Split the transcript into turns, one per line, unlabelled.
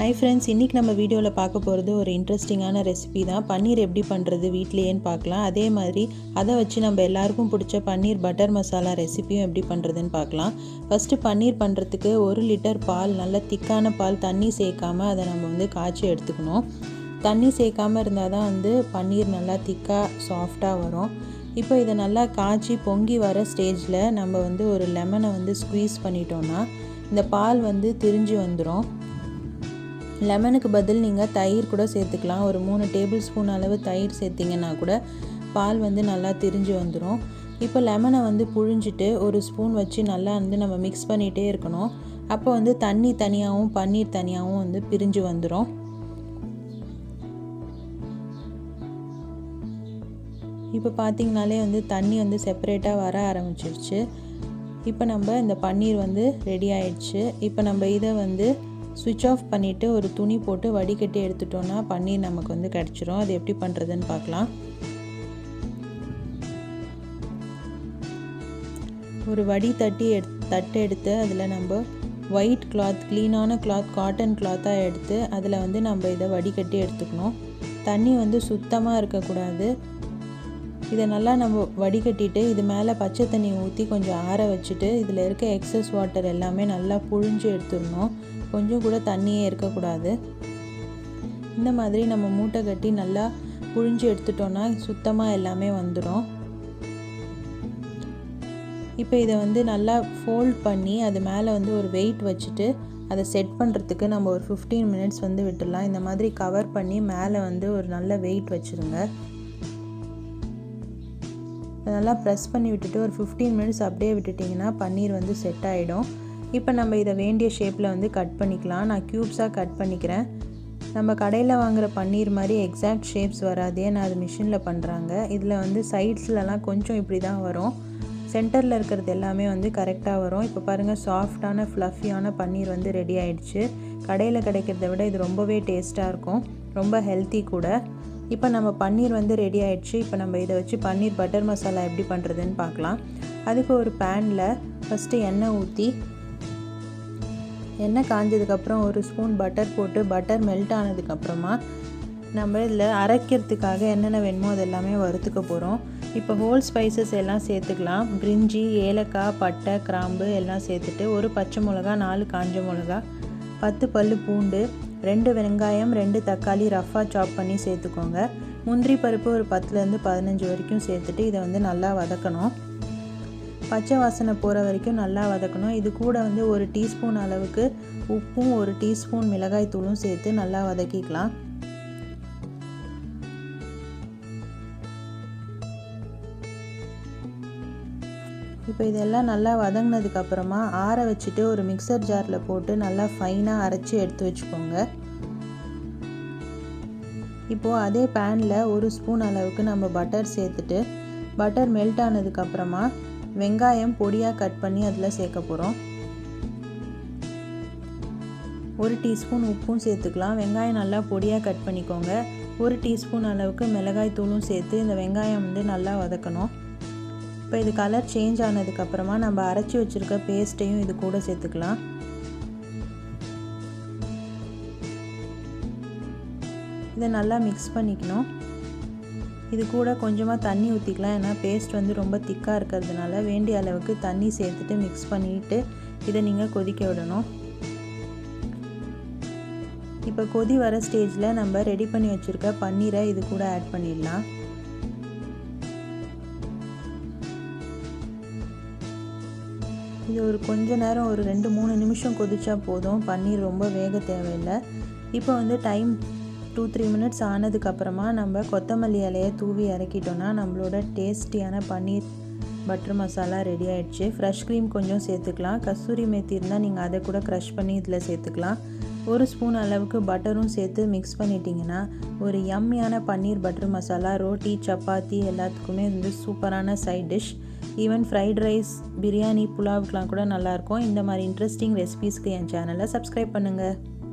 Hi friends, இன்றைக்கி நம்ம வீடியோவில் பார்க்க போகிறது ஒரு இன்ட்ரெஸ்டிங்கான ரெசிபி தான். பன்னீர் எப்படி பண்ணுறது வீட்லேயேன்னு பார்க்கலாம். அதே மாதிரி அதை வச்சு நம்ம எல்லாருக்கும் பிடிச்ச பன்னீர் பட்டர் மசாலா ரெசிபியும் எப்படி பண்ணுறதுன்னு பார்க்கலாம். ஃபஸ்ட்டு பன்னீர் பண்ணுறதுக்கு 1 லிட்டர் பால், நல்ல திக்கான பால், தண்ணி சேர்க்காமல் அதை நம்ம காய்ச்சி எடுத்துக்கணும். தண்ணி சேர்க்காமல் இருந்தால் தான் பன்னீர் நல்லா திக்காக சாஃப்டாக வரும். இப்போ இதை நல்லா காய்ச்சி பொங்கி வர ஸ்டேஜில் நம்ம ஒரு லெமனை ஸ்குவீஸ் பண்ணிட்டோன்னா இந்த பால் திரிஞ்சு வந்துடும். லெமனுக்கு பதில் நீங்கள் தயிர் கூட சேர்த்துக்கலாம். ஒரு 3 டேபிள் ஸ்பூன் அளவு தயிர் சேர்த்திங்கன்னா கூட பால் நல்லா திரிஞ்சு வந்துடும். இப்போ லெமனை புழிஞ்சிட்டு ஒரு ஸ்பூன் வச்சு நல்லா நம்ம மிக்ஸ் பண்ணிகிட்டே இருக்கணும். அப்போ தண்ணி தனியாகவும் பன்னீர் தனியாகவும் பிரிஞ்சு வந்துடும். இப்போ பார்த்திங்கனாலே தண்ணி செப்பரேட்டாக வர ஆரம்பிச்சிருச்சு. இப்போ நம்ம இந்த பன்னீர் ரெடி ஆயிடுச்சு. இப்போ நம்ம இதை ஸ்விட்ச் ஆஃப் பண்ணிவிட்டு ஒரு துணி போட்டு வடிகட்டி எடுத்துட்டோன்னா பன்னீர் நமக்கு கிடச்சிரும். அது எப்படி பண்ணுறதுன்னு பார்க்கலாம். ஒரு வடி தட்டு எடுத்து அதில் நம்ம ஒயிட் கிளாத், க்ளீனான கிளாத், காட்டன் கிளாத்தாக எடுத்து அதில் நம்ம இதை வடிகட்டி எடுத்துக்கணும். தண்ணி சுத்தமாக இருக்கக்கூடாது. இதை நல்லா நம்ம வடிகட்டிட்டு இது மேலே பச்சை தண்ணி ஊற்றி கொஞ்சம் ஆற வச்சுட்டு இதில் இருக்க எக்ஸஸ் வாட்டர் எல்லாமே நல்லா புழிஞ்சு எடுத்துடணும். கொஞ்சம் கூட தண்ணியே இருக்கக்கூடாது. இந்த மாதிரி நம்ம மூட்டை கட்டி நல்லா புழிஞ்சு எடுத்துட்டோன்னா சுத்தமாக எல்லாமே வந்துடும். இப்போ இதை நல்லா ஃபோல்ட் பண்ணி அது மேலே ஒரு வெயிட் வச்சுட்டு அதை செட் பண்ணுறதுக்கு நம்ம ஒரு 15 மினிட்ஸ் விட்டுடலாம். இந்த மாதிரி கவர் பண்ணி மேலே ஒரு நல்ல வெயிட் வச்சுருங்க. நல்லா ப்ரெஸ் பண்ணி விட்டுட்டு ஒரு 15 மினிட்ஸ் அப்படியே விட்டுட்டிங்கன்னா பன்னீர் செட் ஆகிடும். இப்போ நம்ம இதை வேண்டிய ஷேப்பில் கட் பண்ணிக்கலாம். நான் க்யூப்ஸாக கட் பண்ணிக்கிறேன். நம்ம கடையில் வாங்குகிற பன்னீர் மாதிரி எக்ஸாக்ட் ஷேப்ஸ் வராது. நான் அது மிஷினில் பண்ணுறாங்க. இதில் சைட்ஸ்லலாம் கொஞ்சம் இப்படி தான் வரும். சென்டரில் இருக்கிறது எல்லாமே கரெக்டாக வரும். இப்போ பாருங்கள், சாஃப்டான ஃப்ளஃபியான பன்னீர் ரெடி ஆகிடுச்சு. கடையில் கிடைக்கிறத விட இது ரொம்பவே டேஸ்ட்டாக இருக்கும், ரொம்ப ஹெல்த்தி கூட. இப்போ நம்ம பன்னீர் ரெடி ஆகிடுச்சு. இப்போ நம்ம இதை வச்சு பன்னீர் பட்டர் மசாலா எப்படி பண்ணுறதுன்னு பார்க்கலாம். அதுக்கு ஒரு பேனில் ஃபஸ்ட்டு எண்ணெய் ஊற்றி, எண்ணெய் காஞ்சதுக்கப்புறம் ஒரு ஸ்பூன் பட்டர் போட்டு பட்டர் மெல்ட் ஆனதுக்கப்புறமா நம்ம இதில் அரைக்கிறதுக்காக என்னென்ன வேணுமோ அது எல்லாமே வறுத்துக்க போகிறோம். இப்போ ஹோல் ஸ்பைசஸ் எல்லாம் சேர்த்துக்கலாம். பிரிஞ்சி, ஏலக்காய், பட்டை, கிராம்பு எல்லாம் சேர்த்துட்டு ஒரு பச்சை மிளகா, 4 காஞ்ச மிளகா, 10 பல் பூண்டு, 2 வெங்காயம், 2 தக்காளி ரஃபாக சாப் பண்ணி சேர்த்துக்கோங்க. முந்திரி பருப்பு ஒரு 10லேருந்து 15 வரைக்கும் சேர்த்துட்டு இதை நல்லா வதக்கணும். பச்சை வாசனை போகிற வரைக்கும் நல்லா வதக்கணும். இது கூட 1 டீஸ்பூன் அளவுக்கு உப்பும் 1 டீஸ்பூன் மிளகாய் தூளும் சேர்த்து நல்லா வதக்கிக்கலாம். இப்போ இதெல்லாம் நல்லா வதங்கினதுக்கப்புறமா ஆற வச்சுட்டு ஒரு மிக்சர் ஜாரில் போட்டு நல்லா ஃபைனாக அரைச்சி எடுத்து வச்சுக்கோங்க. இப்போது அதே பேனில் 1 ஸ்பூன் அளவுக்கு நம்ம பட்டர் சேர்த்துட்டு பட்டர் மெல்ட் ஆனதுக்கப்புறமா வெங்காயம் பொடியாக கட் பண்ணி அதில் சேர்க்க போகிறோம். 1 டீஸ்பூன் உப்பும் சேர்த்துக்கலாம். வெங்காயம் நல்லா பொடியாக கட் பண்ணிக்கோங்க. 1 டீஸ்பூன் அளவுக்கு மிளகாய் தூளும் சேர்த்து இந்த வெங்காயம் நல்லா வதக்கணும். இப்போ இது கலர் சேஞ்ச் ஆனதுக்கப்புறமா நம்ம அரைச்சி வச்சுருக்க பேஸ்ட்டையும் இது கூட சேர்த்துக்கலாம். இதை நல்லா மிக்ஸ் பண்ணிக்கணும். இது கூட கொஞ்சமாக தண்ணி ஊற்றிக்கலாம். ஏன்னா பேஸ்ட் ரொம்ப திக்காக இருக்கிறதுனால வேண்டிய அளவுக்கு தண்ணி சேர்த்துட்டு மிக்ஸ் பண்ணிவிட்டு இதை நீங்கள் கொதிக்க விடணும். இப்போ கொதி வர ஸ்டேஜில் நம்ம ரெடி பண்ணி வச்சுருக்க பன்னீரை இது கூட ஆட் பண்ணிடலாம். இது ஒரு கொஞ்ச நேரம், ஒரு 2-3 நிமிஷம் கொதிச்சா போதும். பன்னீர் ரொம்ப வேக தேவையில்லை. இப்போ டைம் 2-3 மினிட்ஸ் ஆனதுக்கப்புறமா நம்ம கொத்தமல்லி இலையை தூவி இறக்கிட்டோன்னா நம்மளோட டேஸ்டியான பன்னீர் பட்டர் மசாலா ரெடி ஆகிடுச்சு. ஃப்ரெஷ் க்ரீம் கொஞ்சம் சேர்த்துக்கலாம். கஸ்தூரி மேத்தி இருந்தால் நீங்கள் அதை கூட க்ரஷ் பண்ணி இதில் சேர்த்துக்கலாம். 1 ஸ்பூன் அளவுக்கு பட்டரும் சேர்த்து மிக்ஸ் பண்ணிட்டீங்கன்னா ஒரு யம்மியான பன்னீர் பட்டர் மசாலா ரோட்டி, சப்பாத்தி எல்லாத்துக்குமே சூப்பரான side dish. Even fried rice, biryani, புலாவுக்கெலாம் கூட நல்லாயிருக்கும். இந்த மாதிரி இன்ட்ரெஸ்டிங் ரெசிபீஸ்க்கு என் சேனலை சப்ஸ்கிரைப் பண்ணுங்கள்.